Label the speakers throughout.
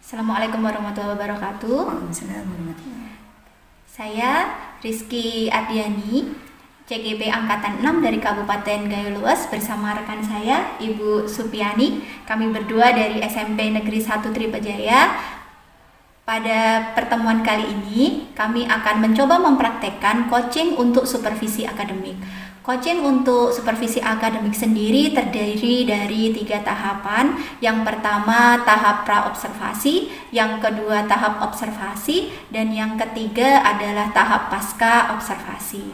Speaker 1: Assalamualaikum warahmatullahi wabarakatuh.
Speaker 2: Waalaikumsalam warahmatullahi.
Speaker 1: Saya Rizky Ardiani, CGP Angkatan 6 dari Kabupaten Gayo Luas bersama rekan saya Ibu Supiani. Kami berdua dari SMP Negeri 1 Tripejaya. Pada pertemuan kali ini, kami akan mencoba mempraktekkan coaching untuk supervisi akademik. Coaching untuk supervisi akademik sendiri terdiri dari 3 tahapan. Yang pertama tahap pra-observasi, yang kedua tahap observasi, dan yang ketiga adalah tahap pasca observasi.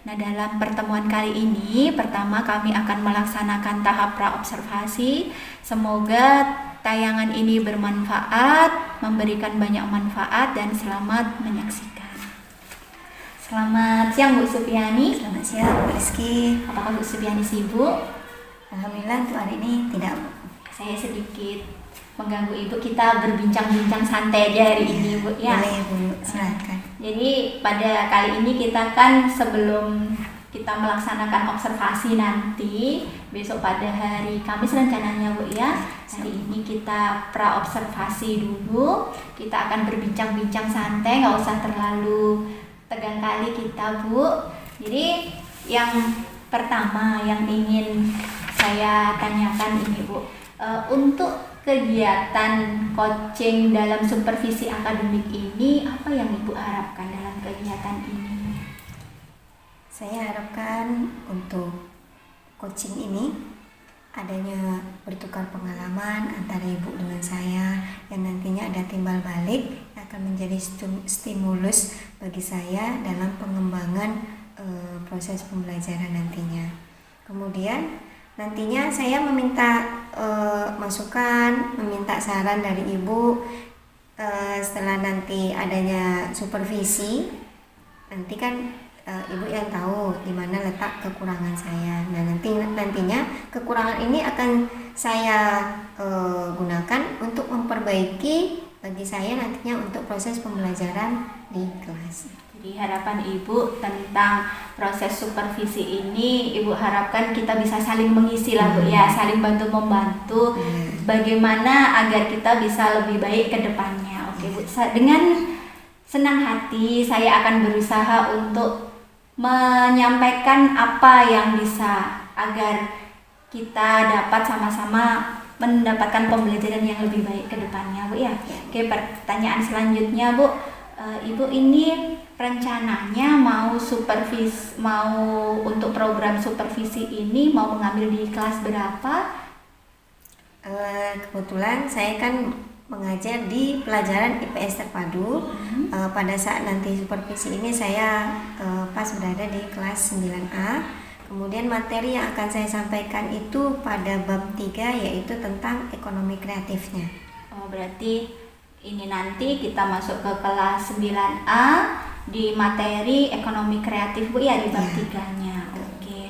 Speaker 1: Nah, dalam pertemuan kali ini, pertama kami akan melaksanakan tahap pra-observasi. Semoga tayangan ini bermanfaat, memberikan banyak manfaat, dan selamat menyaksikan. Selamat siang Bu Supiani.
Speaker 2: Selamat siang, Rizky.
Speaker 1: Apakah Bu Supiani sibuk?
Speaker 2: Alhamdulillah untuk hari ini tidak.
Speaker 1: Saya sedikit mengganggu Ibu, kita berbincang-bincang santai aja hari ini Bu ya.
Speaker 2: Boleh Bu, silakan.
Speaker 1: Jadi pada kali ini kita kan sebelum kita melaksanakan observasi nanti besok pada hari Kamis rencananya Bu ya. Hari ini kita pra-observasi dulu. Kita akan berbincang-bincang santai, nggak usah terlalu tegang kali kita Bu. Jadi yang pertama yang ingin saya tanyakan ini Bu, untuk kegiatan coaching dalam supervisi akademik ini, apa yang Ibu harapkan dalam kegiatan ini?
Speaker 2: Saya harapkan untuk coaching ini adanya bertukar pengalaman antara Ibu dengan saya, yang nantinya ada timbal balik yang akan menjadi stimulus bagi saya dalam pengembangan proses pembelajaran nantinya. Kemudian nantinya saya meminta masukan, meminta saran dari Ibu setelah nanti adanya supervisi. Nanti kan Ibu yang tahu di mana letak kekurangan saya. Nah, nantinya kekurangan ini akan saya gunakan untuk memperbaiki bagi saya nantinya untuk proses pembelajaran di kelas.
Speaker 1: Jadi harapan Ibu tentang proses supervisi ini, Ibu harapkan kita bisa saling mengisi lah Bu ya, saling bantu-membantu bagaimana agar kita bisa lebih baik ke depannya. Oke Bu, dengan senang hati saya akan berusaha untuk menyampaikan apa yang bisa agar kita dapat sama-sama mendapatkan pembelajaran yang lebih baik ke depannya Bu ya. Oke, pertanyaan selanjutnya Bu, Ibu ini rencananya mau untuk program supervisi ini mau mengambil di kelas berapa?
Speaker 2: Kebetulan saya kan mengajar di pelajaran IPS terpadu. Pada saat nanti supervisi ini saya pas berada di kelas 9A. Kemudian materi yang akan saya sampaikan itu pada bab 3, yaitu tentang ekonomi kreatifnya.
Speaker 1: Oh, berarti ini nanti kita masuk ke kelas 9A di materi ekonomi kreatif Bu ya, di bab 3-nya. Oke.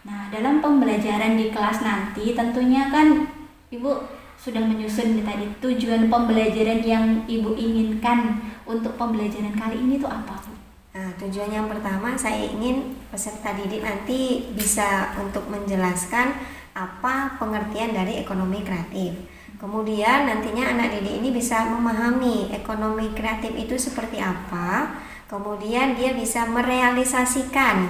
Speaker 1: Nah, dalam pembelajaran di kelas nanti tentunya kan Ibu sudah menyusun tadi tujuan pembelajaran yang Ibu inginkan untuk pembelajaran kali ini tuh apa Bu?
Speaker 2: Nah, tujuan yang pertama saya ingin peserta didik nanti bisa untuk menjelaskan apa pengertian dari ekonomi kreatif. Kemudian nantinya anak didik ini bisa memahami ekonomi kreatif itu seperti apa. Kemudian dia bisa merealisasikan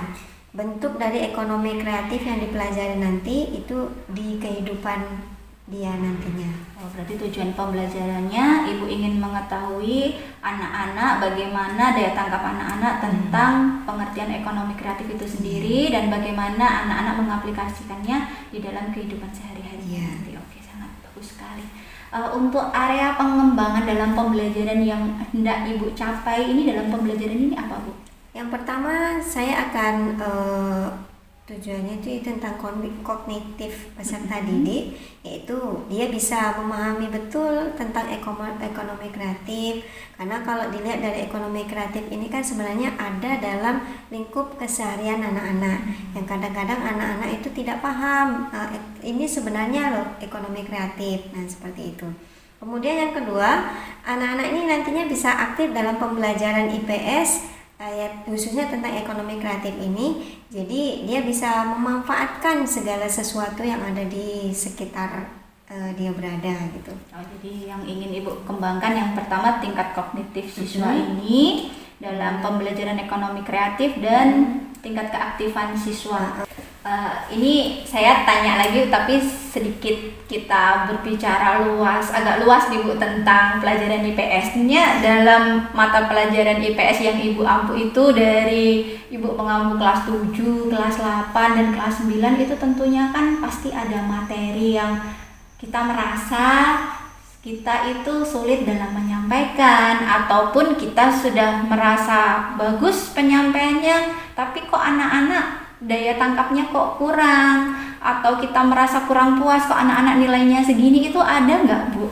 Speaker 2: bentuk dari ekonomi kreatif yang dipelajari nanti itu di kehidupan dia nantinya.
Speaker 1: Oh, berarti tujuan pembelajarannya Ibu ingin mengetahui anak-anak bagaimana daya tangkap anak-anak tentang pengertian ekonomi kreatif itu sendiri dan bagaimana anak-anak mengaplikasikannya di dalam kehidupan sehari-hari nanti. Oke, sangat bagus sekali. Untuk area pengembangan dalam pembelajaran yang hendak Ibu capai ini dalam pembelajaran ini apa Bu?
Speaker 2: Yang pertama saya akan tujuannya itu tentang kognitif peserta didik, yaitu dia bisa memahami betul tentang ekonomi kreatif. Karena kalau dilihat dari ekonomi kreatif ini kan sebenarnya ada dalam lingkup keseharian anak-anak, yang kadang-kadang anak-anak itu tidak paham ini sebenarnya loh ekonomi kreatif. Nah, seperti itu. Kemudian yang kedua, anak-anak ini nantinya bisa aktif dalam pembelajaran IPS khususnya tentang ekonomi kreatif ini. Jadi dia bisa memanfaatkan segala sesuatu yang ada di sekitar dia berada gitu.
Speaker 1: Oh, jadi yang ingin Ibu kembangkan yang pertama tingkat kognitif siswa ini dalam pembelajaran ekonomi kreatif dan tingkat keaktifan siswa. Ini saya tanya lagi tapi sedikit kita berbicara agak luas nih Bu tentang pelajaran IPS-nya. Dalam mata pelajaran IPS yang Ibu ampu itu dari Ibu mengampu kelas 7, kelas 8 dan kelas 9 itu tentunya kan pasti ada materi yang kita merasa kita itu sulit dalam menyampaikan ataupun kita sudah merasa bagus penyampaiannya tapi kok anak-anak daya tangkapnya kok kurang atau kita merasa kurang puas kok anak-anak nilainya segini, itu ada nggak Bu?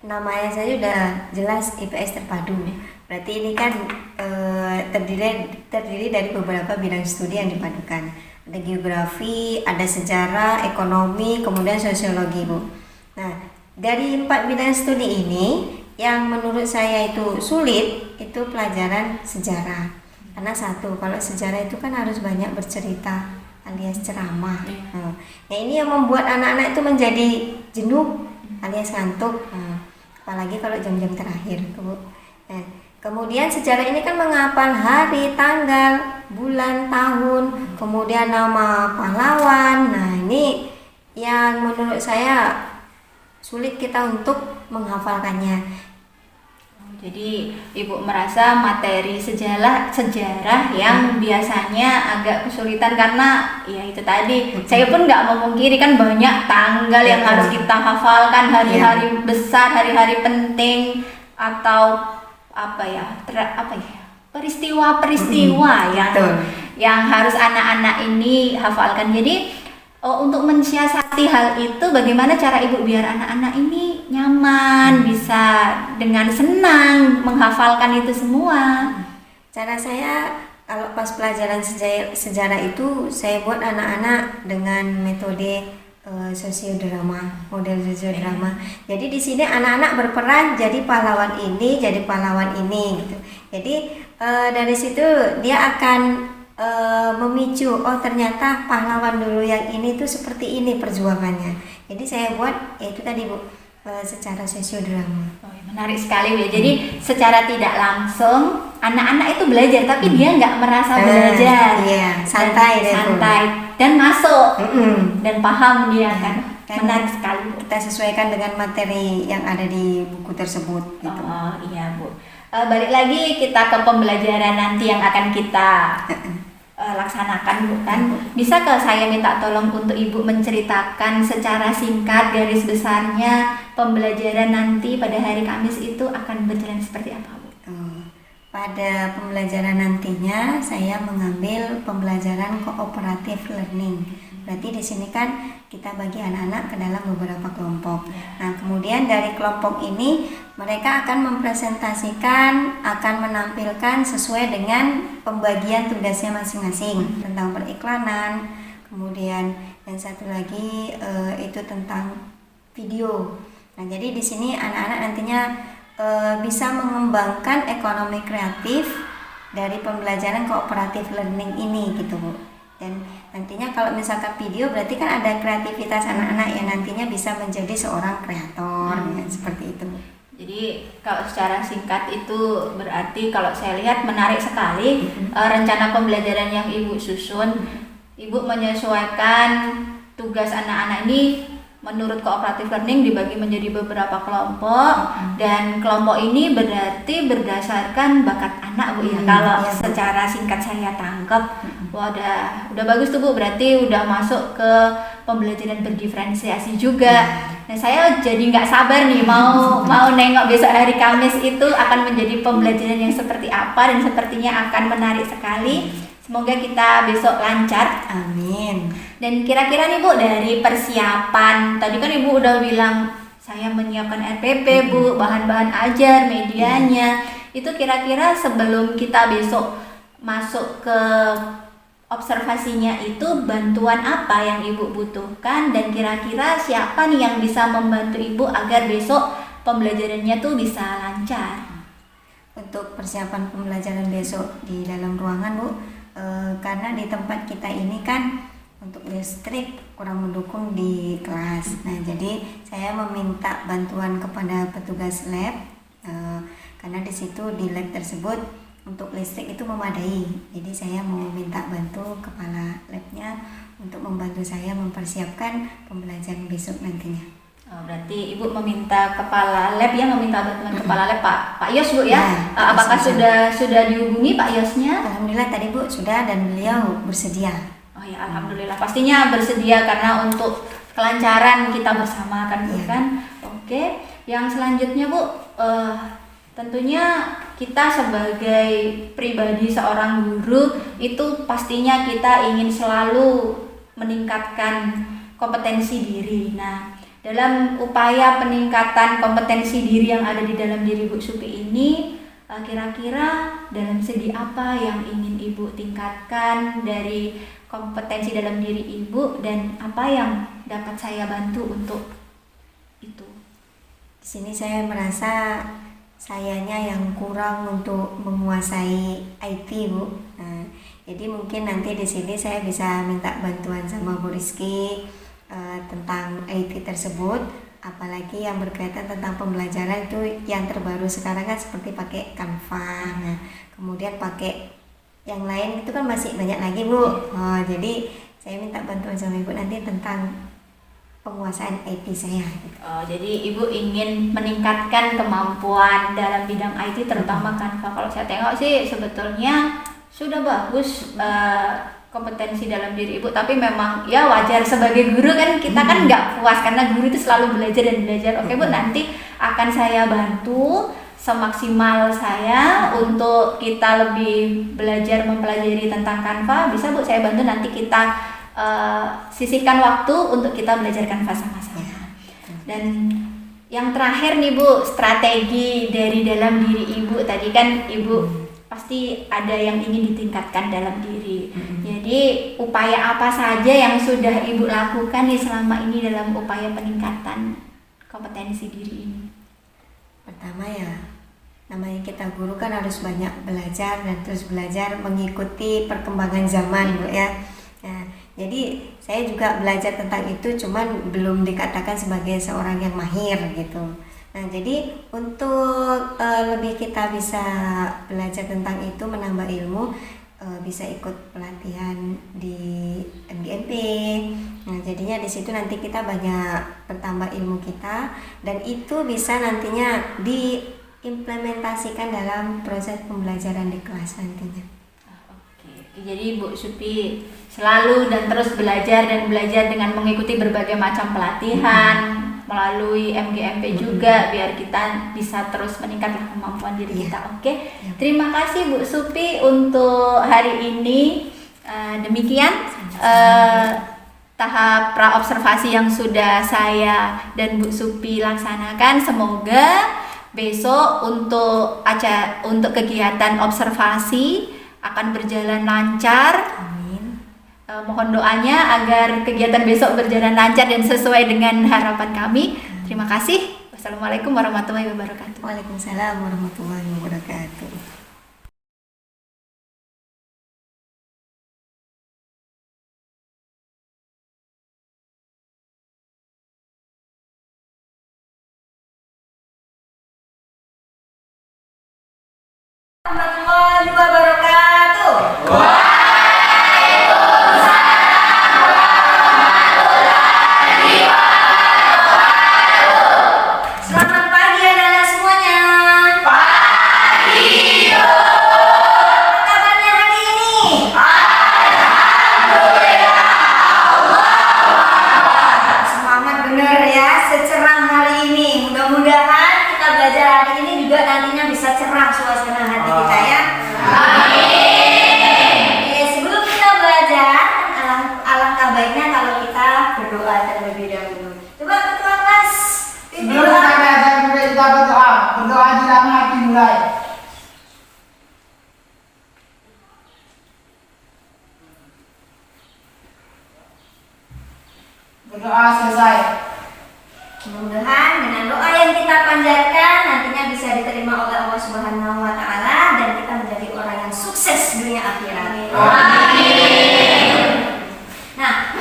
Speaker 2: Namanya saja udah jelas IPS terpadu. Berarti ini kan terdiri dari beberapa bidang studi yang dipadukan. Ada geografi, ada sejarah, ekonomi, kemudian sosiologi Bu. Nah, dari 4 bidang studi ini yang menurut saya itu sulit itu pelajaran sejarah. Karena satu, kalau sejarah itu kan harus banyak bercerita alias ceramah. Nah, ini yang membuat anak-anak itu menjadi jenuh alias ngantuk. Apalagi kalau jam-jam terakhir. Nah, kemudian sejarah ini kan menghafal hari, tanggal, bulan, tahun, kemudian nama pahlawan. Nah, ini yang menurut saya sulit kita untuk menghafalkannya.
Speaker 1: Jadi Ibu merasa materi sejarah yang biasanya agak kesulitan karena ya itu tadi. Saya pun nggak memungkiri kan banyak tanggal yang harus kita hafalkan, hari-hari besar, hari-hari penting atau peristiwa-peristiwa yang harus anak-anak ini hafalkan. Jadi untuk mensiasati hal itu, bagaimana cara Ibu biar anak-anak ini nyaman, bisa dengan senang menghafalkan itu semua?
Speaker 2: Cara saya kalau pas pelajaran sejarah itu saya buat anak-anak dengan metode sosiodrama, model sosiodrama. Jadi di sini anak-anak berperan jadi pahlawan ini, jadi pahlawan ini gitu. Jadi dari situ dia akan memicu, oh ternyata pahlawan dulu yang ini tuh seperti ini perjuangannya. Jadi saya buat itu tadi Bu, secara sosiodrama.
Speaker 1: Menarik sekali Bu. Jadi secara tidak langsung anak-anak itu belajar tapi dia nggak merasa belajar.
Speaker 2: Iya, santai
Speaker 1: dan masuk dan paham dia kan. Menarik sekali Bu.
Speaker 2: Kita sesuaikan dengan materi yang ada di buku tersebut gitu.
Speaker 1: Oh iya Bu. Balik lagi kita ke pembelajaran nanti yang akan kita laksanakan Bu kan. Bisa ke saya minta tolong untuk Ibu menceritakan secara singkat garis besarnya pembelajaran nanti pada hari Kamis itu akan berjalan seperti apa Bu?
Speaker 2: Pada pembelajaran nantinya saya mengambil pembelajaran cooperative learning. Berarti di sini kan kita bagi anak-anak ke dalam beberapa kelompok. Nah, kemudian dari kelompok ini mereka akan mempresentasikan, akan menampilkan sesuai dengan pembagian tugasnya masing-masing tentang periklanan. Kemudian yang satu lagi itu tentang video. Nah, jadi di sini anak-anak nantinya bisa mengembangkan ekonomi kreatif dari pembelajaran cooperative learning ini gitu Bu. Dan nantinya kalau misalkan video berarti kan ada kreativitas anak-anak yang nantinya bisa menjadi seorang kreator ya, seperti itu.
Speaker 1: Jadi kalau secara singkat itu berarti kalau saya lihat menarik sekali rencana pembelajaran yang Ibu susun. Ibu menyesuaikan tugas anak-anak ini menurut cooperative learning dibagi menjadi beberapa kelompok dan kelompok ini berarti berdasarkan bakat anak Bu ya. Kalau secara singkat saya tangkap, wah udah bagus tuh Bu, berarti udah masuk ke pembelajaran berdiferensiasi juga. Nah saya jadi nggak sabar nih mau nengok besok hari Kamis itu akan menjadi pembelajaran yang seperti apa dan sepertinya akan menarik sekali. Semoga kita besok lancar.
Speaker 2: Amin.
Speaker 1: Dan kira-kira nih Bu, dari persiapan, tadi kan Ibu udah bilang saya menyiapkan RPP Bu, bahan-bahan ajar, medianya. Itu kira-kira sebelum kita besok masuk ke observasinya itu bantuan apa yang Ibu butuhkan dan kira-kira siapa nih yang bisa membantu Ibu agar besok pembelajarannya tuh bisa lancar?
Speaker 2: Untuk persiapan pembelajaran besok di dalam ruangan Bu, karena di tempat kita ini kan untuk listrik kurang mendukung di kelas. Nah, jadi saya meminta bantuan kepada petugas lab karena di situ di lab tersebut untuk listrik itu memadai. Jadi saya mau minta bantu kepala labnya untuk membantu saya mempersiapkan pembelajaran besok nantinya.
Speaker 1: Oh, berarti Ibu meminta kepala lab ya, meminta bantuan kepala lab Pak Yos Bu ya. Apakah sudah dihubungi Pak Yosnya?
Speaker 2: Alhamdulillah tadi Bu sudah, dan beliau bersedia.
Speaker 1: Oh ya, alhamdulillah, pastinya bersedia karena untuk kelancaran kita bersama kan Bu kan. Oke, yang selanjutnya Bu, tentunya kita sebagai pribadi seorang guru itu pastinya kita ingin selalu meningkatkan kompetensi diri. Nah, dalam upaya peningkatan kompetensi diri yang ada di dalam diri Bu Supi ini, kira-kira dalam segi apa yang ingin Ibu tingkatkan dari kompetensi dalam diri Ibu, dan apa yang dapat saya bantu untuk itu?
Speaker 2: Di sini saya merasa sayanya yang kurang untuk menguasai IT Bu. Nah, jadi mungkin nanti di sini saya bisa minta bantuan sama Bu Rizky tentang IT tersebut, apalagi yang berkaitan tentang pembelajaran itu yang terbaru sekarang kan seperti pakai Canva. Nah, kemudian pakai yang lain itu kan masih banyak lagi Bu. Jadi saya minta bantuan sama Ibu nanti tentang penguasaan IT saya.
Speaker 1: Jadi Ibu ingin meningkatkan kemampuan dalam bidang IT terutama Canva. Kalau saya tengok sih sebetulnya sudah bagus kompetensi dalam diri Ibu, tapi memang ya wajar sebagai guru kan kita kan nggak puas karena guru itu selalu belajar dan belajar. Oke Bu, nanti akan saya bantu semaksimal saya untuk kita lebih belajar mempelajari tentang Canva. Bisa Bu saya bantu, nanti kita sisihkan waktu untuk kita belajar Canva sama-sama. Dan yang terakhir nih Bu, strategi dari dalam diri Ibu. Tadi kan Ibu pasti ada yang ingin ditingkatkan dalam diri. Jadi upaya apa saja yang sudah Ibu lakukan nih selama ini dalam upaya peningkatan kompetensi diri ini?
Speaker 2: Pertama ya, namanya kita guru kan harus banyak belajar dan terus belajar mengikuti perkembangan zaman Bu ya. Nah, jadi saya juga belajar tentang itu, cuman belum dikatakan sebagai seorang yang mahir gitu. Nah, jadi untuk lebih kita bisa belajar tentang itu, menambah ilmu, bisa ikut pelatihan di MGMP. Nah, jadinya di situ nanti kita banyak bertambah ilmu kita, dan itu bisa nantinya diimplementasikan dalam proses pembelajaran di kelas nantinya.
Speaker 1: Oke, jadi Bu Supi selalu dan terus belajar dengan mengikuti berbagai macam pelatihan melalui MGMP juga, biar kita bisa terus meningkatkan kemampuan diri kita. Oke. Terima kasih Bu Supi untuk hari ini. Demikian tahap praobservasi yang sudah saya dan Bu Supi laksanakan. Semoga besok untuk kegiatan observasi akan berjalan lancar. Mohon doanya agar kegiatan besok berjalan lancar dan sesuai dengan harapan kami. Terima kasih. Wassalamualaikum warahmatullahi wabarakatuh.
Speaker 2: Waalaikumsalam warahmatullahi wabarakatuh. Warahmatullahi wabarakatuh.
Speaker 3: Berdoa selesai.
Speaker 2: Mudah-mudahan dengan doa yang kita panjatkan nantinya bisa diterima oleh Allah Subhanahu wa taala dan kita menjadi orang yang sukses dunia akhirat. Amin. Nah,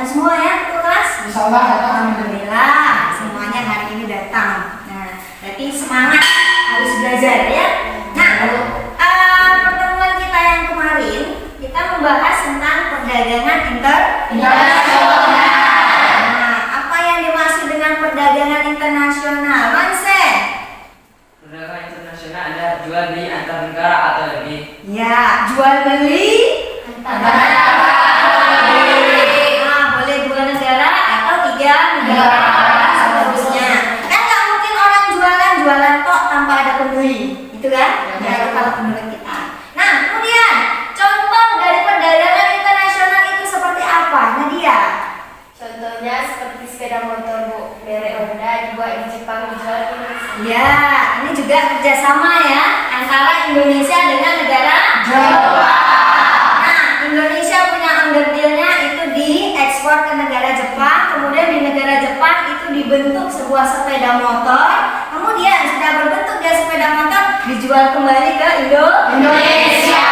Speaker 2: datang semua ya ke kelas?
Speaker 3: Insya Allah datang.
Speaker 2: Alhamdulillah, semuanya hari ini datang. Nah, berarti semangat harus belajar ya. Nah, pertemuan kita yang kemarin kita membahas tentang perdagangan internasional. Nah, apa yang dimaksud dengan perdagangan internasional, Manse?
Speaker 4: Perdagangan internasional ada jual beli antar negara atau lebih.
Speaker 2: Ya, jual beli antara boleh 2 negara atau 3 negara seterusnya. Kan nggak mungkin orang jualan tok tanpa ada pembeli, gitu kan? Ya, itu kalau menurut kita. Nah, kemudian contoh dari perdagangan internasional itu seperti apa, Nadia?
Speaker 5: Contohnya seperti sepeda motor Bu, merek Honda dibuat di Jepang dijual di Indonesia.
Speaker 2: Ya, ini juga kerjasama ya antara Indonesia dengan negara
Speaker 3: Jepang.
Speaker 2: Nah, Indonesia punya under deal-nya itu diekspor ke negara Jepang, kemudian di negara Jepang itu dibentuk sebuah sepeda motor, kemudian sudah berbentuk dia sepeda motor dijual kembali ke Indonesia.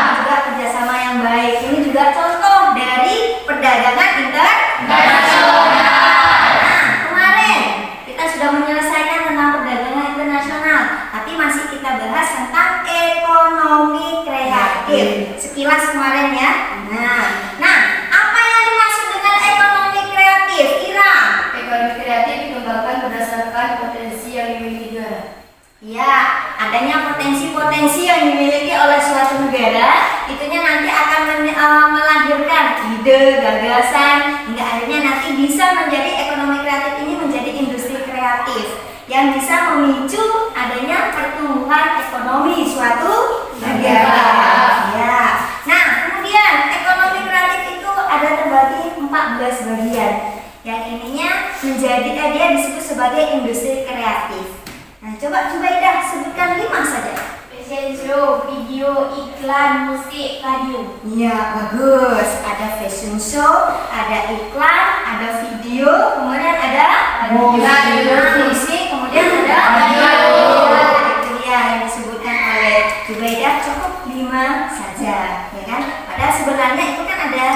Speaker 2: Ini juga kerjasama yang baik. Ini juga contoh dari perdagangan internasional. Nah, kemarin kita sudah menyelesaikan tentang perdagangan internasional, tapi masih kita bahas tentang ekonomi kreatif. Sekilas kemarin ya. Nah, apa yang dimaksud dengan ekonomi kreatif, Ira?
Speaker 5: Ekonomi kreatif dikembangkan berdasarkan potensi yang dimiliki negara.
Speaker 2: Ya, adanya potensi-potensi yang dimiliki oleh suatu negara, itunya nanti akan melahirkan ide, gagasan, hingga akhirnya nanti bisa menjadi ekonomi kreatif ini menjadi industri kreatif yang bisa memicu adanya pertumbuhan ekonomi suatu negara. Ya. Nah, kemudian ekonomi kreatif itu ada terbagi 14 bagian. Yang ininya menjadi dia disebut sebagai industri kreatif. Nah, coba Ida sebutkan 5 saja.
Speaker 5: Fashion show, video, iklan, musik, radio.
Speaker 2: Iya, bagus. Ada fashion show, ada iklan, ada video, kemudian ada musik, kemudian ada radio. Itu dia yang disebutkan oleh Zubaida, cukup 5 saja, ya kan? Padahal sebenarnya itu kan ada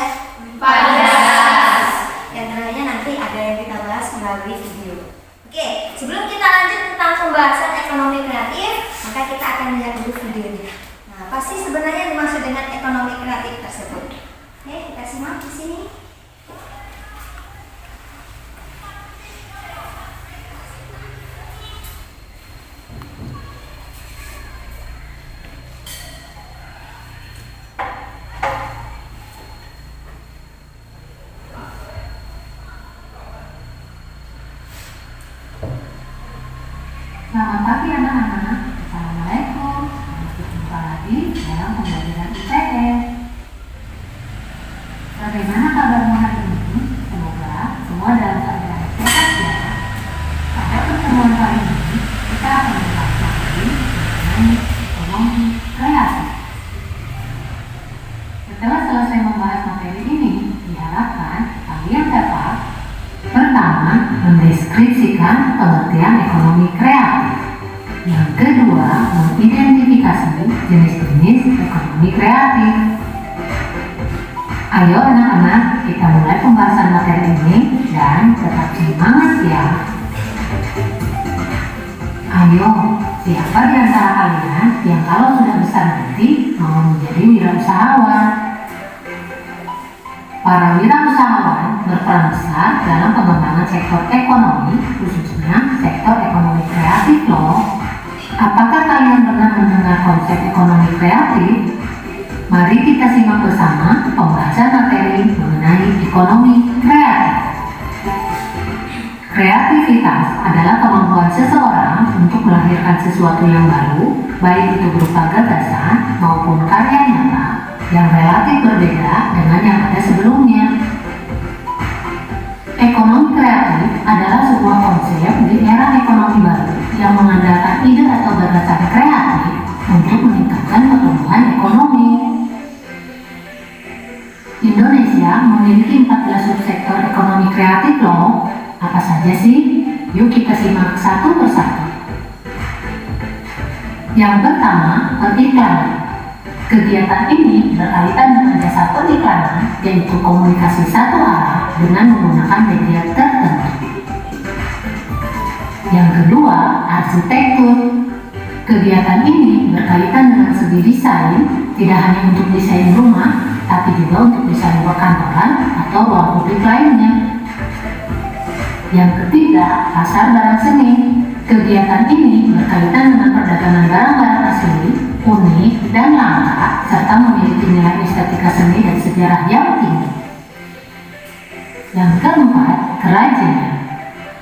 Speaker 2: 14. Yang terakhirnya nanti ada yang kita bahas melalui video. Oke, sebelum kita lanjut tentang pembahasan ekonomi kreatif, maka kita akan lihat dulu videonya. Nah, apa sih sebenarnya yang dimaksud dengan ekonomi kreatif tersebut? Oke, kita simak di sini.
Speaker 6: Selamat pagi anak-anak. Assalamualaikum. Selamat berjumpa lagi dalam pembelajaran IPS. Bagaimana kabarmu hari ini? Semoga semua dalam keadaan sehat ya. Pada pertemuan kali ini kita akan membahas lagi mengenai ekonomi kreatif. Setelah selesai membahas materi ini, diharapkan kalian dapat pertama, mendeskripsikan pengertian ekonomi kreatif. Yang kedua, mengidentifikasi jenis-jenis ekonomi kreatif. Ayo anak-anak, kita mulai pembahasan materi ini dan tetap semangat ya. Ayo, siapa di antara kalian yang kalau sudah besar nanti mau menjadi wirausahawan? Para wirausahawan berperan besar dalam pengembangan sektor ekonomi, khususnya sektor ekonomi kreatif loh. Apakah kalian pernah mendengar konsep ekonomi kreatif? Mari kita simak bersama pembahasan materi mengenai ekonomi kreatif. Kreativitas adalah kemampuan seseorang untuk melahirkan sesuatu yang baru, baik itu berupa gagasan maupun karya nyata yang relatif berbeda dengan yang ada sebelumnya. Ekonomi kreatif adalah sebuah konsep di era ekonomi baru yang mengandalkan ide atau gagasan kreatif untuk meningkatkan pertumbuhan ekonomi. Indonesia memiliki 14 subsektor ekonomi kreatif loh. Apa saja sih? Yuk kita simak satu persatu. Yang pertama, periklanan. Kegiatan ini berkaitan dengan jasa periklanan, yaitu komunikasi satu arah dengan menggunakan media tertentu. Yang kedua, arsitektur. Kegiatan ini berkaitan dengan segi desain, tidak hanya untuk desain rumah, tapi juga untuk desain perkantoran atau ruang publik lainnya. Yang ketiga, pasar barang seni. Kegiatan ini berkaitan dengan perdagangan barang-barang asli, unik, dan langka, serta memiliki nilai estetika seni dan sejarah yang tinggi. Yang keempat, kerajinan.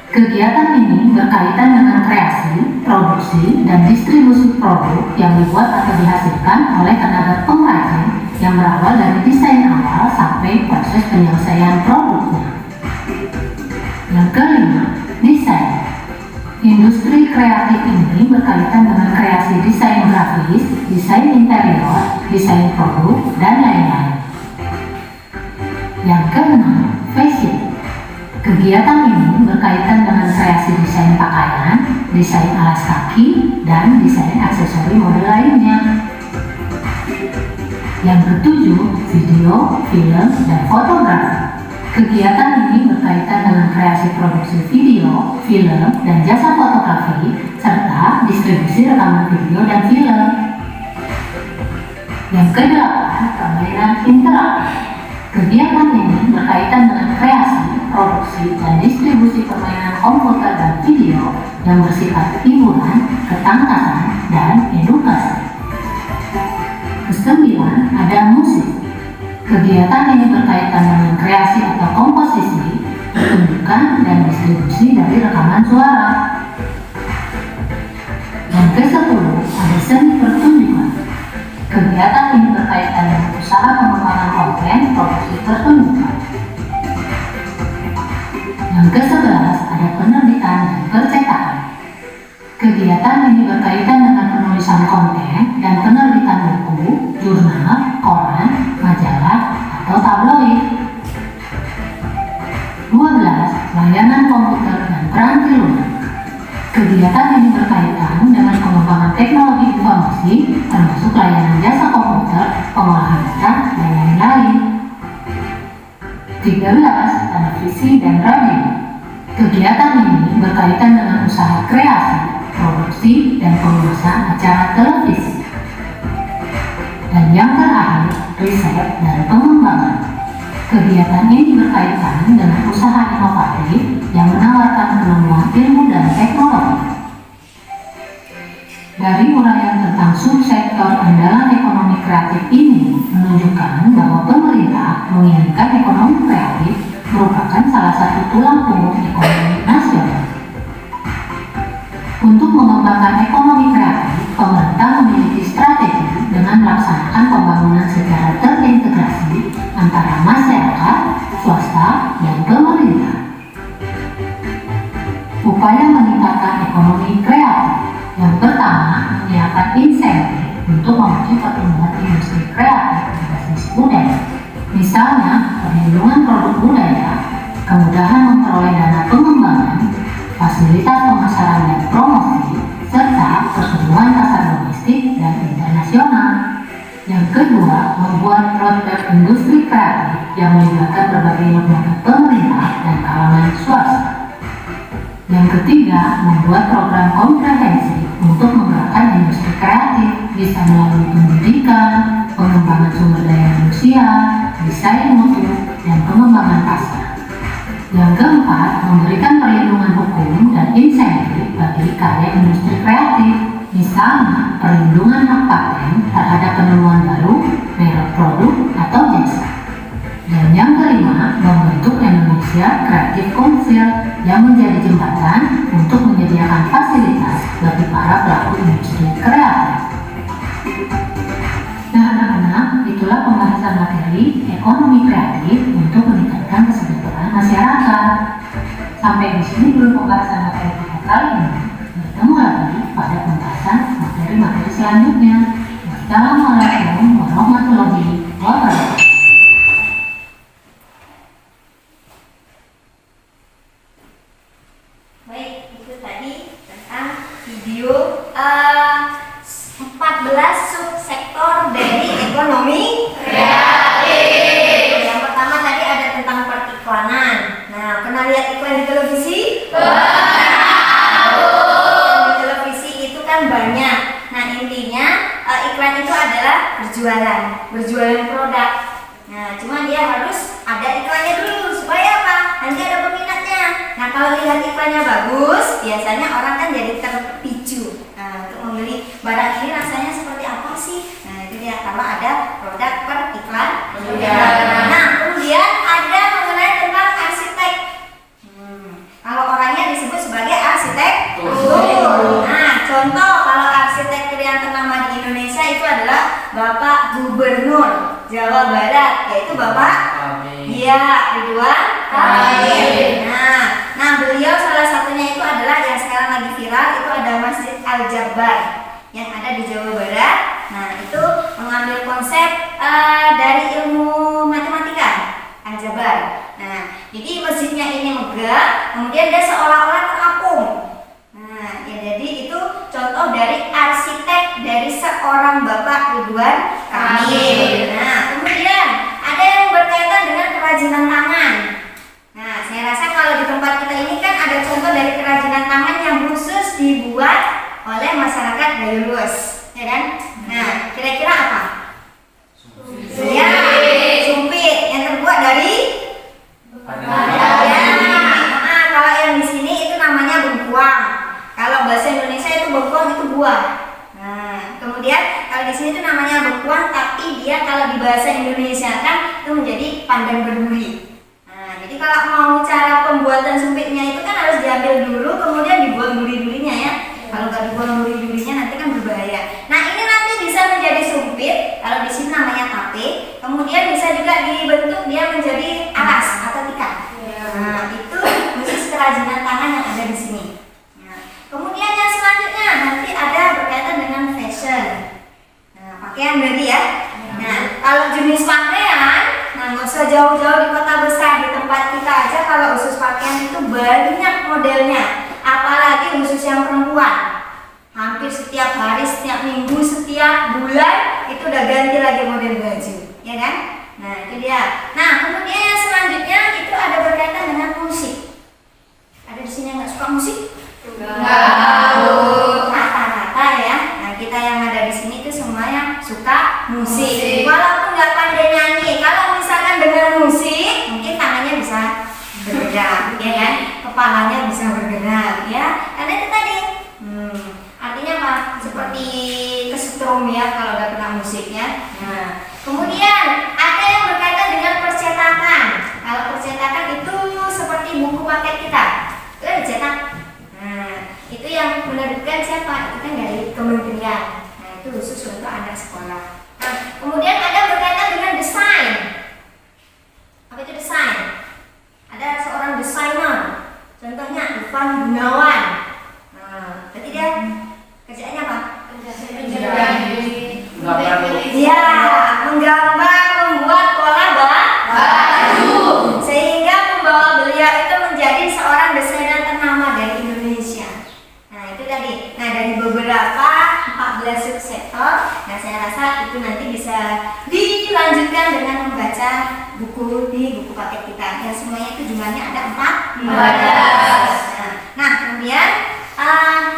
Speaker 6: Kegiatan ini berkaitan dengan kreasi, produksi, dan distribusi produk yang dibuat atau dihasilkan oleh tenaga pengrajin yang berawal dari desain awal sampai proses penyelesaian produknya. Yang kelima, desain. Industri kreatif ini berkaitan dengan kreasi desain grafis, desain interior, desain produk, dan lain-lain. Yang keenam, fashion. Kegiatan ini berkaitan dengan kreasi desain pakaian, desain alas kaki, dan desain aksesori model lainnya. Yang ketujuh, video, film, dan fotografi. Kegiatan ini berkaitan dengan kreasi produksi video, film, dan jasa fotografi, serta distribusi rekaman video dan film. Yang kedelapan, permainan interaktif. Kegiatan ini berkaitan dengan kreasi, produksi, dan distribusi permainan komputer dan video yang bersifat hiburan, ketangkasan, dan edukasi. Kesembilan, ada musik. Kegiatan ini berkaitan dengan kreasi atau komposisi, pertunjukan, dan distribusi dari rekaman suara. Yang ke-10, ada seni pertunjukan. Kegiatan ini berkaitan dengan usaha pengembangan konten produksi pertunjukan. Yang ke-11, ada penerbitan dan percetakan. Kegiatan ini berkaitan dengan penulisan konten dan penerbitan buku, jurnal, koran, majalah, atau tabloid. 12. Layanan komputer dan peranti lunak. Kegiatan ini berkaitan dengan pengembangan teknologi informasi, termasuk layanan jasa komputer, pengolahan data, dan lain-lain. 13. Televisi dan radio. Kegiatan ini berkaitan dengan usaha kreasi, produksi, dan pengemasan acara televisi. Dan yang terakhir, riset dan pengembangan. Kegiatan ini berkaitan dengan usaha inovatif yang menawarkan penemuan ilmu dan teknologi. Dari uraian tentang subsektor andalan ekonomi kreatif ini menunjukkan bahwa pemerintah menginginkan ekonomi kreatif merupakan salah satu tulang punggung ekonomi nasional. Untuk mengembangkan ekonomi kreatif, pemerintah memiliki strategi dengan melaksanakan pembangunan secara terintegrasi antara masyarakat, swasta, dan pemerintah. Upaya meningkatkan ekonomi kreatif. Yang pertama, menyiapkan insentif untuk memacu pertumbuhan industri kreatif berbasis budaya. Misalnya, perlindungan produk budaya, kemudahan memperoleh dana pengembangan, fasilitas pemasaran dan promosi, serta pertumbuhan pasar domestik dan internasional. Yang kedua, membuat roadmap industri kreatif yang melibatkan berbagai lembaga pemerintah dan kalangan swasta. Yang ketiga, membuat program komprehensif untuk menggerakkan industri kreatif, bisa melalui pendidikan, pengembangan sumber daya manusia, desain mutu, dan pengembangan pasar. Yang keempat, memberikan perlindungan hukum dan insentif bagi karya industri kreatif, misalnya perlindungan hak paten terhadap penemuan baru, merek produk, atau jasa. Dan yang kelima, membentuk Indonesia Creative Council yang menjadi jembatan untuk menyediakan fasilitas bagi para pelaku industri kreatif. Nah anak-anak, itulah pembahasan materi ekonomi kreatif untuk meningkatkan kesejahteraan masyarakat. Sampai di sini dulu pembahasan materi kita kali ini. Bertemu lagi pada pembahasan materi-materi selanjutnya. Wassalamualaikum warahmatullahi wabarakatuh.
Speaker 5: Baik, itu tadi tentang video 14 subsektor dari ekonomi kreatif. Yang pertama tadi ada tentang periklanan.
Speaker 2: kalau lihat iklannya bagus, biasanya orang kan jadi terpicu untuk membeli barang ini. Rasanya seperti apa sih? Nah, itu dia kalau ada produk per iklan. Nah, kemudian ada mengenai tentang arsitek. Kalau orangnya disebut sebagai arsitektur. Nah, contoh kalau arsitektur yang ternama di Indonesia itu adalah Bapak Gubernur Jawa Barat, yaitu Bapak Ridwan Kamil. Nah, beliau salah satunya itu adalah yang sekarang lagi viral, itu ada Masjid Al-Jabar yang ada di Jawa Barat. Nah, itu mengambil konsep dari ilmu matematika, Al-Jabar. Nah, jadi masjidnya ini megah, kemudian dia seolah-olah terapung. Nah, ya jadi itu contoh dari arsitek dari seorang Bapak Ridwan Kamil. Nah, kemudian ada yang berkaitan dengan kerajinan tangan. Nah, saya rasa kalau di tempat kita ini kan ada contoh dari kerajinan tangan yang khusus dibuat oleh masyarakat Gayo Lues, ya kan? Nah, kira-kira apa? Ya, sumpit yang terbuat dari kalau yang di sini itu namanya bengkuang. Kalau bahasa Indonesia itu bengkuang itu buah. Nah, kemudian kalau di sini itu namanya bengkuang, tapi dia kalau di bahasa Indonesia kan itu menjadi pandan berduri. Nah, jadi kalau mau cara pembuatan sumpitnya itu kan harus diambil dulu, kemudian dibuang duri-durinya ya. Kalau nggak dibuang duri-durinya nanti kan berbahaya. Nah, ini nanti bisa menjadi sumpit. Kalau di sini namanya tape. Kemudian bisa juga dibentuk dia menjadi alas atau tikar. Nah, itu khusus kerajinan tangan yang ada di sini. Nah, kemudian yang selanjutnya nanti ada berkaitan dengan fashion. Nah, pakaian berarti ya. Nah, kalau jenis pakaian, nah nggak usah jauh-jauh di kota besar, di tempat kita aja kalau khusus pakaian itu banyak modelnya. Apalagi khusus yang perempuan. Hampir setiap hari, setiap minggu, setiap bulan itu udah ganti lagi model baju, ya kan? Nah, itu dia. Nah, kemudian yang selanjutnya itu ada berkaitan dengan musik. Ada di sini yang nggak suka musik? Enggak. Rata-rata ya. Nah, kita yang ada di sini itu semuanya suka musik. Walaupun nggak pandai nyanyi, kalau misalkan dengan musik, mungkin tangannya bisa bergerak, ya kan? Kepalanya bisa bergerak, ya. Karena itu tadi. Artinya apa? Seperti kesetrum ya kalau udah kena musiknya. Nah, kemudian ada yang berkaitan dengan percetakan. Kalau percetakan itu seperti buku paket kita, itu kan dicetak. Nah, itu yang menerbitkan siapa? Itu kan dari kementerian. Nah, itu khusus untuk anak sekolah. Nah, kemudian ada berkaitan dengan desain. Apa itu desain? Ada seorang desainer. Contohnya Ivan Gunawan. Nah, berarti dia kerjaannya apa? Iya, menggambar, membuat pola baju, sehingga membawa beliau itu menjadi seorang desainer ternama dari Indonesia. Nah, itu tadi. Nah, dari beberapa 14 subsektor, nah saya rasa itu nanti bisa dilanjutkan dengan membaca buku di buku paket kita. Ya, semuanya itu jumlahnya ada 14. Nah, kemudian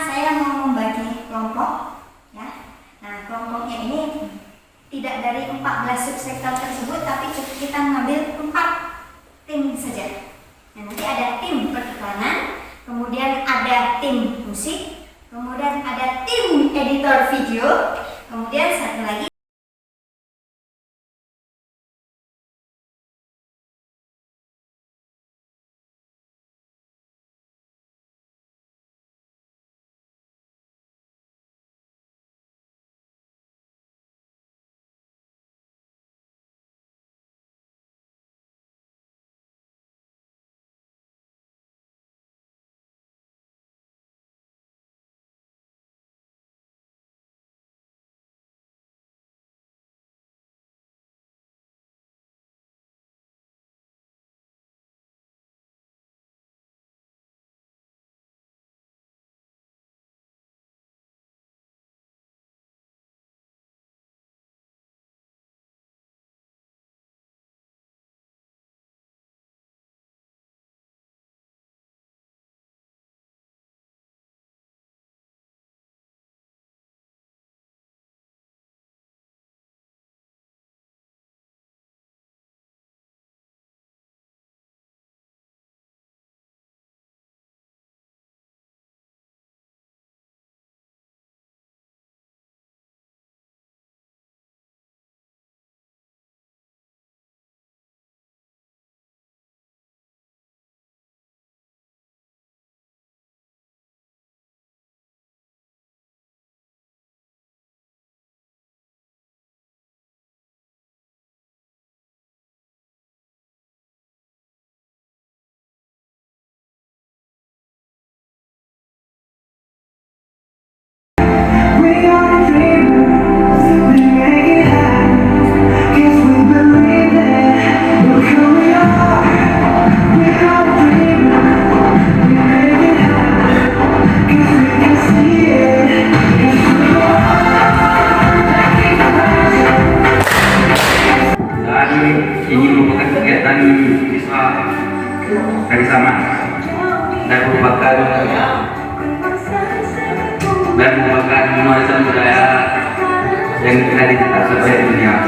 Speaker 2: saya mau membagi kelompok ya. Nah, kelompoknya ini tidak dari 14 subsektor tersebut, tapi kita mengambil 4 tim saja. Nah, nanti ada tim periklanan, kemudian ada tim musik, kemudian ada tim editor video, kemudian satu lagi
Speaker 7: kerjasama dan merupakan warisan budaya yang telah dicatat oleh dunia.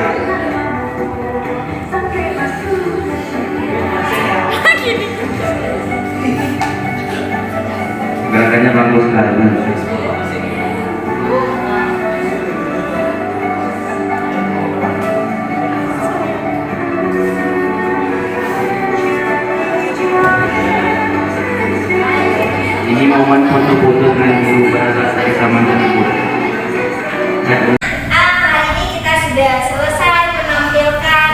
Speaker 7: Gerakannya bagus sekali. Ini momen foto-foto dengan guru bahasa kerjasama tersebut.
Speaker 2: Hari ini kita sudah selesai menampilkan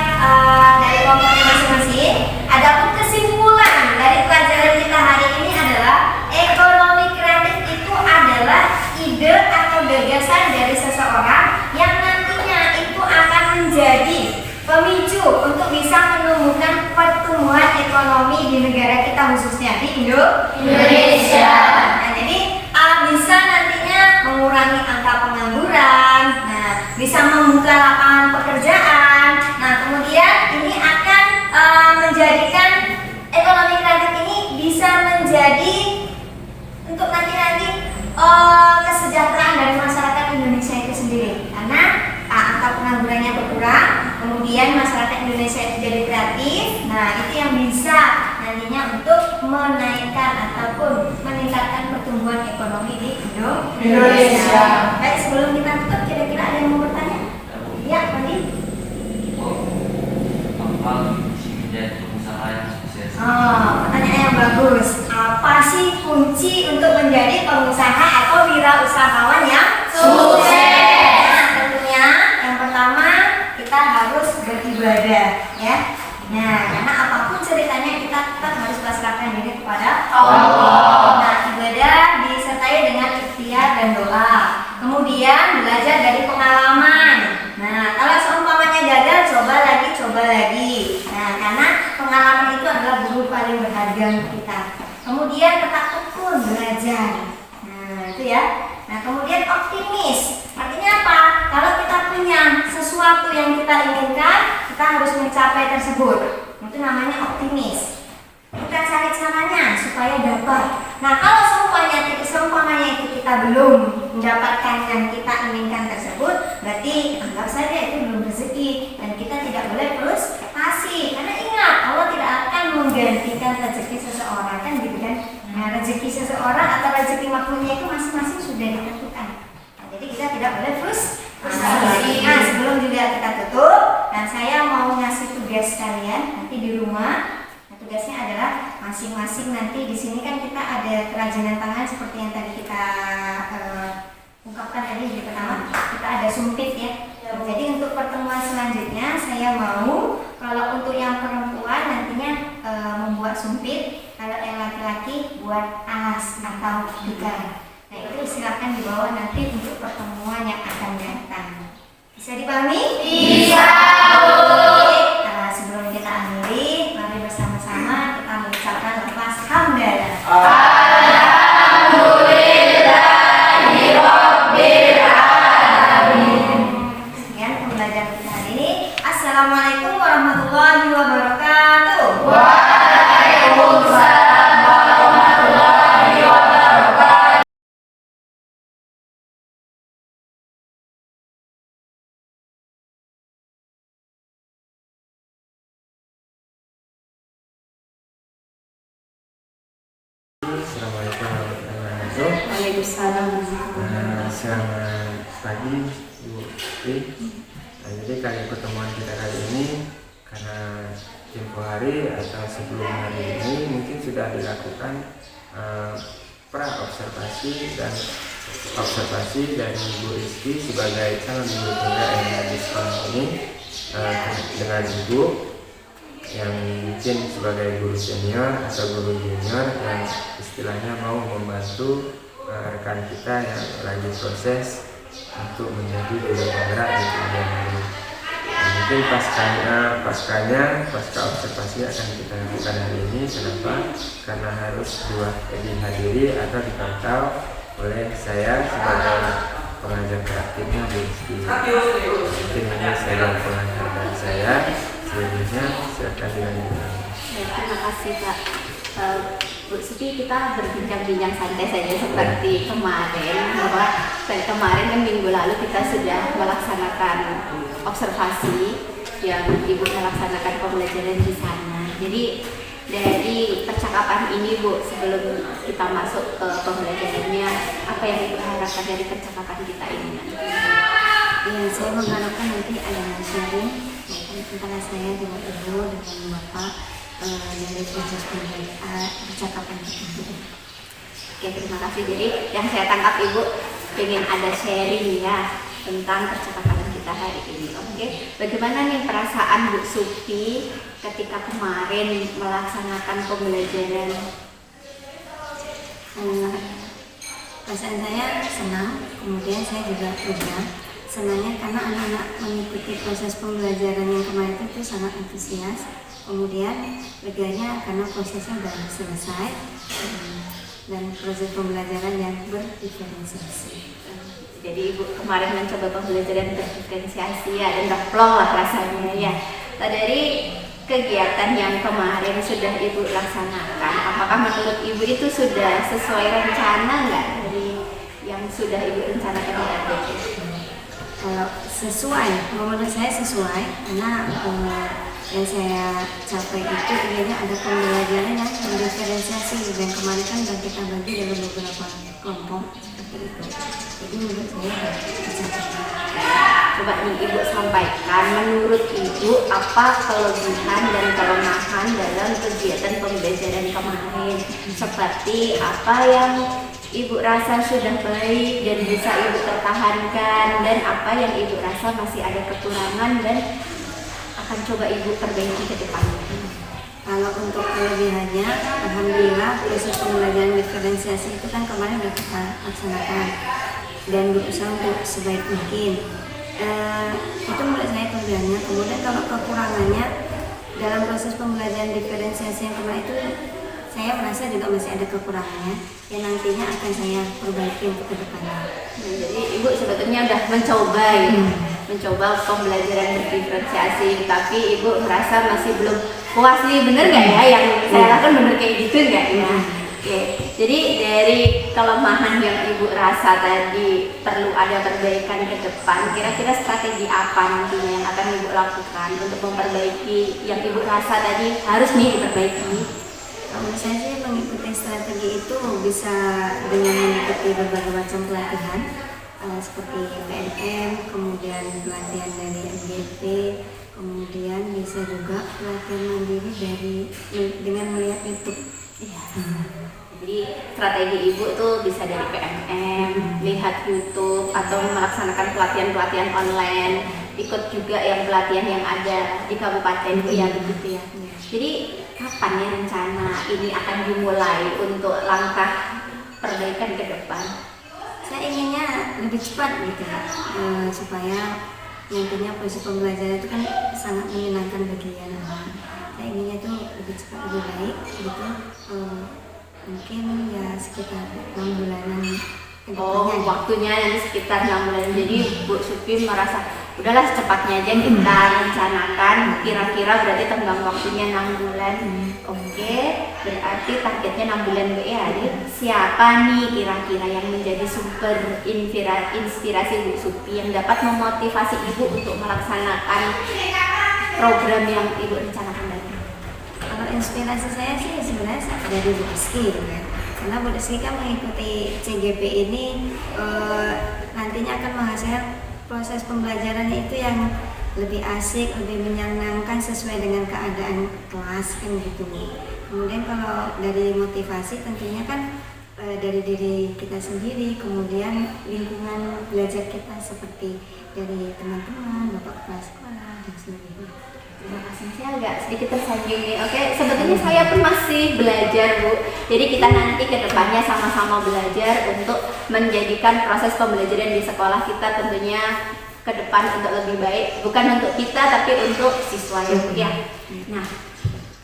Speaker 2: dari kelompoknya masing-masing. Adapun kesimpulan dari pelajaran kita hari ini adalah ekonomi kreatif itu adalah ide atau gagasan dari seseorang yang nantinya itu akan menjadi pemicu untuk bisa menumbuhkan pertumbuhan ekonomi di negara kita, khususnya di Indonesia. Nah, jadi bisa nantinya mengurangi angka pengangguran, bisa membuka lapangan pekerjaan. Nah, kemudian ini akan menjadikan ekonomi kreatif ini bisa menjadi untuk nanti kesejahteraan dari masyarakat Indonesia itu sendiri, karena angka penganggurannya berkurang, kemudian masyarakat Indonesia itu jadi kreatif. Nah, itu yang bisa nantinya untuk menaikkan ataupun meningkatkan pertumbuhan ekonomi di Indonesia. Baik, sebelum kita tutup, kira-kira ada yang mau bertanya? Ya, Pandi.
Speaker 4: Apa kunci menjadi pengusaha yang sukses?
Speaker 2: Pertanyaan yang bagus. Apa sih kunci untuk menjadi pengusaha atau wirausahawan yang sukses? Nah, tentunya yang pertama kita harus beribadah, ya. Nah, karena apapun ceritanya kita tetap harus pasrahkan diri kepada Allah. Nah, ibadah disertai dengan ikhtiar dan doa. Kemudian belajar dari pengalaman. Nah, kalau seumpamanya gagal, coba lagi. Nah, karena pengalaman itu adalah guru paling berharga untuk kita. Kemudian tetap tekun belajar. Nah, itu ya. Nah, kemudian optimis. Artinya apa? Kalau kita punya sesuatu yang kita inginkan, kita harus mencapai tersebut. Itu namanya optimis. Kita cari caranya supaya dapat. Nah, kalau seumpamanya itu kita belum mendapatkan yang kita inginkan tersebut, berarti anggap saja itu belum rezeki dan kita tidak boleh frustasi. Karena ingat, Allah tidak akan menggantikan rezeki seseorang, kan gitu kan? Nah, rezeki seseorang atau rezeki makhluknya itu masing-masing sudah ditentukan. Nah, jadi kita tidak boleh frustasi. Nah, sebelum juga kita tutup, dan saya mau ngasih tugas kalian nanti di rumah. Tugasnya adalah masing-masing nanti di sini kan kita ada kerajinan tangan seperti yang tadi kita ungkapkan tadi di pertama, kita ada sumpit ya. Jadi untuk pertemuan selanjutnya saya mau kalau untuk yang perempuan nantinya membuat sumpit, kalau yang laki-laki buat alas atau tikar. Nah, itu silakan dibawa nanti untuk pertemuan yang akan datang. Bisa dipahami? Bisa. Sebelum kita akhiri, mari bersama-sama kita mengucapkan lafaz hamdalah. Alhamdulillahirabbil alamin. Sekian pembelajaran kita hari ini. Assalamualaikum warahmatullahi wabarakatuh. Waalaikumsalam warahmatullahi wabarakatuh.
Speaker 8: Assalamualaikum warahmatullahi wabarakatuh.
Speaker 5: Waalaikumsalam.
Speaker 8: Selamat pagi Ibu Sri. Jadi kali pertemuan kita kali ini karena tempo hari atau sebelum hari ini mungkin sudah dilakukan pra-observasi dan observasi dari Ibu Rizky sebagai calon guru tunggal yang ada di sekolah ini dengan Ibu yang mungkin sebagai guru senior atau guru junior yang istilahnya mau membantu rekan kita yang lagi proses untuk menjadi guru penggerak di kemudian hari. Mungkin pasca observasi akan kita lakukan hari ini. Kenapa? Karena harus dihadiri atau dipantau oleh saya sebagai pengajar praktiknya di mungkin ini saya pengajar dari saya. Selanjutnya silakan dilanjutkan.
Speaker 5: Terima kasih Pak.
Speaker 1: Bu Supi, kita berbincang-bincang santai saja seperti kemarin, bahwa kemarin kan minggu lalu kita sudah melaksanakan observasi yang Ibu melaksanakan pembelajaran di sana. Jadi dari percakapan ini Bu, sebelum kita masuk ke pembelajarannya, apa yang Ibu harapkan dari percakapan kita ini nanti?
Speaker 2: Ya, saya mengharapkan nanti ada sharing antara saya dengan Ibu dengan Bapak dari proses percakapan tersebut.
Speaker 1: Oke, terima kasih. Jadi yang saya tangkap Ibu ingin ada sharing ya tentang percakapan kita hari ini. Oke, bagaimana nih perasaan Bu Supi ketika kemarin melaksanakan pembelajaran?
Speaker 2: Perasaan saya senang, kemudian saya juga lega. Senangnya karena anak-anak mengikuti proses pembelajaran yang kemarin itu sangat antusias. Kemudian leganya karena prosesnya sudah selesai dan proses pembelajaran yang berdiferensiasi.
Speaker 1: Jadi Ibu kemarin mencoba pembelajaran berdiferensiasi ya, dan plong lah rasanya ya. Nah, dari kegiatan yang kemarin sudah Ibu laksanakan, apakah menurut Ibu itu sudah sesuai rencana nggak dari yang sudah Ibu rencanakan di RDP?
Speaker 2: Kalau sesuai, menurut saya sesuai karena yang saya capai itu intinya ada pembelajaran yang berdiferensiasi, dan kemarin kan sudah kita bagi dalam beberapa kelompok seperti itu. Jadi menurut saya tercapai.
Speaker 1: Coba nih Ibu sampaikan, menurut Ibu apa kelebihan dan kelemahan dalam kegiatan pembelajaran kemarin? Seperti apa yang Ibu rasa sudah baik dan bisa Ibu pertahankan, dan apa yang Ibu rasa masih ada kekurangan dan akan coba Ibu perbaiki ke depannya?
Speaker 2: Kalau untuk kelebihannya, alhamdulillah proses pembelajaran diferensiasi itu kan kemarin sudah kita laksanakan dan berusaha untuk sebaik mungkin. Itu menurut saya kelebihannya. Kemudian kalau kekurangannya dalam proses pembelajaran diferensiasi yang kemarin itu, saya merasa juga masih ada kekurangannya yang nantinya akan saya perbaiki ke depannya.
Speaker 1: Jadi Ibu sebetulnya udah mencoba ya, mencoba pembelajaran berdiferensiasi, tapi Ibu merasa masih belum puas nih, bener nggak ya yang saya lakukan, bener kayak gitu nggak ya? Oke, jadi dari kelemahan yang Ibu rasa tadi perlu ada perbaikan ke depan, kira-kira strategi apa nantinya yang akan Ibu lakukan untuk memperbaiki yang Ibu rasa tadi harus nih diperbaiki?
Speaker 2: Kalau saya sih mengikuti strategi itu bisa dengan mengikuti berbagai macam pelatihan seperti PNM, kemudian pelatihan dari MGP, kemudian bisa juga pelatihan mandiri dengan melihat YouTube.
Speaker 1: Iya. Jadi strategi Ibu tuh bisa dari PNM, lihat YouTube, atau melaksanakan pelatihan-pelatihan online, ikut juga yang pelatihan yang ada di kabupaten ya begitu ya. Jadi kapan ya rencana ini akan dimulai untuk langkah perbaikan ke depan?
Speaker 2: Saya inginnya lebih cepat gitu supaya nantinya proses pembelajaran itu kan sangat menyenangkan bagi anak-anak. Saya inginnya itu lebih cepat lebih baik gitu. Mungkin ya sekitar 6 bulanan ke depannya.
Speaker 1: Waktunya nanti sekitar 6 bulan. Jadi Bu Supi merasa udahlah secepatnya aja kita rencanakan, kira-kira berarti tenggang waktunya 6 bulan. Oke, berarti targetnya 6 bulan Bu ya. Jadi siapa nih kira-kira yang menjadi sumber inspirasi Bu Supi yang dapat memotivasi Ibu untuk melaksanakan program yang Ibu rencanakan tadi?
Speaker 2: Kalau inspirasi saya sih sebenarnya dari Bu Rizky ya. Karena Bu Rizky kan mengikuti CGP ini nantinya akan menghasilkan proses pembelajarannya itu yang lebih asik, lebih menyenangkan sesuai dengan keadaan kelas kan gitu. Kemudian kalau dari motivasi tentunya kan dari diri kita sendiri, kemudian lingkungan belajar kita seperti dari teman-teman, bapak kepala sekolah dan sebagainya.
Speaker 1: Terima kasih, saya agak sedikit tersinggung nih. Oke, sebetulnya saya pun masih belajar Bu. Jadi kita nanti ke depannya sama-sama belajar untuk menjadikan proses pembelajaran di sekolah kita tentunya ke depan untuk lebih baik. Bukan untuk kita tapi untuk siswa ya. Nah,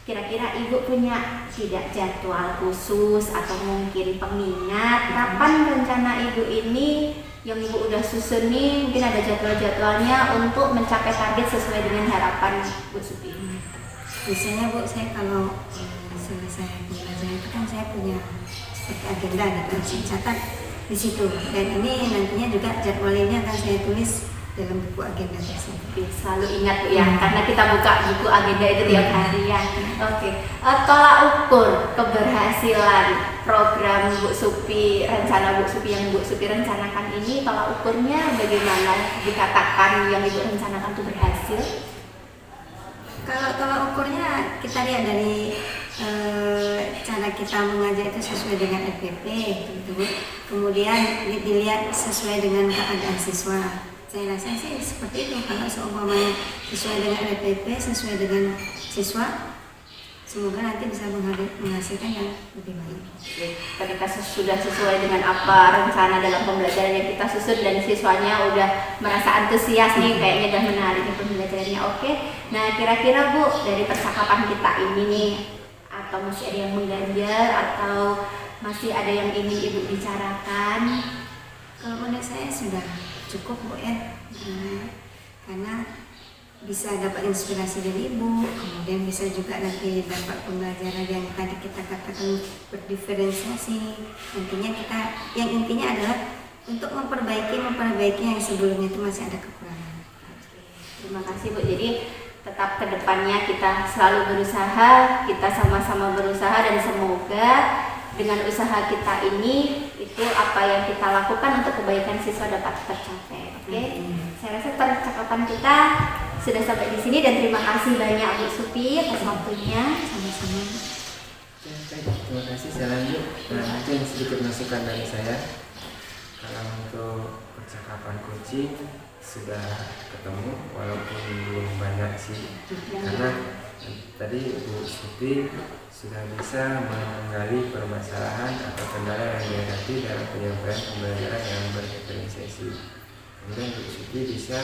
Speaker 1: kira-kira Ibu punya tidak jadwal khusus atau mungkin pengingat kapan rencana Ibu ini yang Ibu udah susun nih, mungkin ada jadwal-jadwalnya untuk mencapai target sesuai dengan harapan Bu Supi?
Speaker 2: Biasanya Bu, saya kalau selesai pembelajaran sebenarnya itu kan saya punya seperti agenda gitu, saya catat di situ. Dan ini nantinya juga jadwalnya akan saya tulis dalam buku agenda tersebut.
Speaker 1: Selalu ingat Bu ya, karena kita buka buku agenda itu tiap hari ya. Oke. Tolak ukur keberhasilan program Bu Supi, rencana Bu Supi yang Bu Supi rencanakan ini, tolak ukurnya bagaimana dikatakan yang Ibu rencanakan itu berhasil?
Speaker 2: Kalau tolak ukurnya kita lihat dari cara kita mengajar itu sesuai dengan LPP gitu. Kemudian dilihat sesuai dengan keadaan siswa. Saya rasa sih seperti itu. Kalau seumpamanya sesuai dengan LPP, sesuai dengan siswa, semoga nanti bisa menghasilkan yang lebih baik.
Speaker 1: Ketika sudah sesuai dengan apa rencana dalam pembelajaran yang kita susun dan siswanya udah merasa antusias nih, kayaknya udah menarik nih pembelajarannya. Oke. Nah, kira-kira Bu, dari percakapan kita ini nih, atau masih ada yang mengganjal atau masih ada yang ingin Ibu bicarakan?
Speaker 2: Kalau menurut saya sudah cukup Bu ya, karena bisa dapat inspirasi dari Ibu, kemudian bisa juga nanti dapat pembelajaran yang tadi kita katakan berdiferensiasi. Intinya adalah untuk memperbaiki yang sebelumnya itu masih ada kekurangan.
Speaker 1: Terima kasih Bu. Jadi tetap ke depannya kita selalu berusaha, kita sama-sama berusaha, dan semoga dengan usaha kita ini itu apa yang kita lakukan untuk kebaikan siswa dapat tercapai. Oke. Saya rasa percakapan kita sudah sampai di sini, dan terima kasih banyak Bu Supi atas waktunya.
Speaker 2: Sama-sama.
Speaker 8: Terima kasih. Saya lanjut. Mungkin sedikit masukan dari saya. Kalau untuk percakapan coaching sudah ketemu, walaupun belum banyak sih, karena tadi Bu Supi sudah bisa menggali permasalahan atau kendala yang dihadapi dalam penyampaian pembelajaran yang berdiferensiasi. Kemudian Bu Supi bisa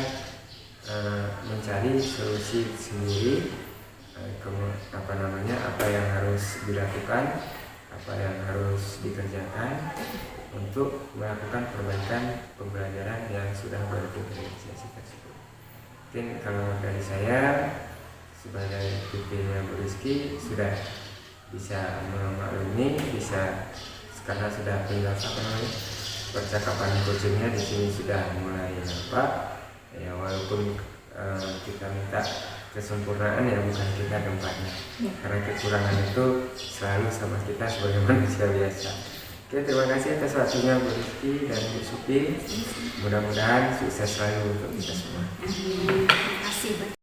Speaker 8: mencari solusi sendiri, apa yang harus dilakukan, apa yang harus dikerjakan untuk melakukan perbaikan pembelajaran yang sudah berdiferensiasi tersebut. Mungkin kalau dari saya sebagai pimpinan Bu Rizky sudah bisa memaklumi, karena sudah tinggal percakapan coachingnya di sini sudah mulai nampak. Ya, walaupun kita minta kesempurnaan, ya bukan kita tempatnya, karena kekurangan itu selalu sama kita sebagai manusia biasa. Oke, terima kasih atas waktunya Bu Rizky dan Bu Supi. Mudah-mudahan sukses selalu untuk kita semua.
Speaker 2: Terima kasih.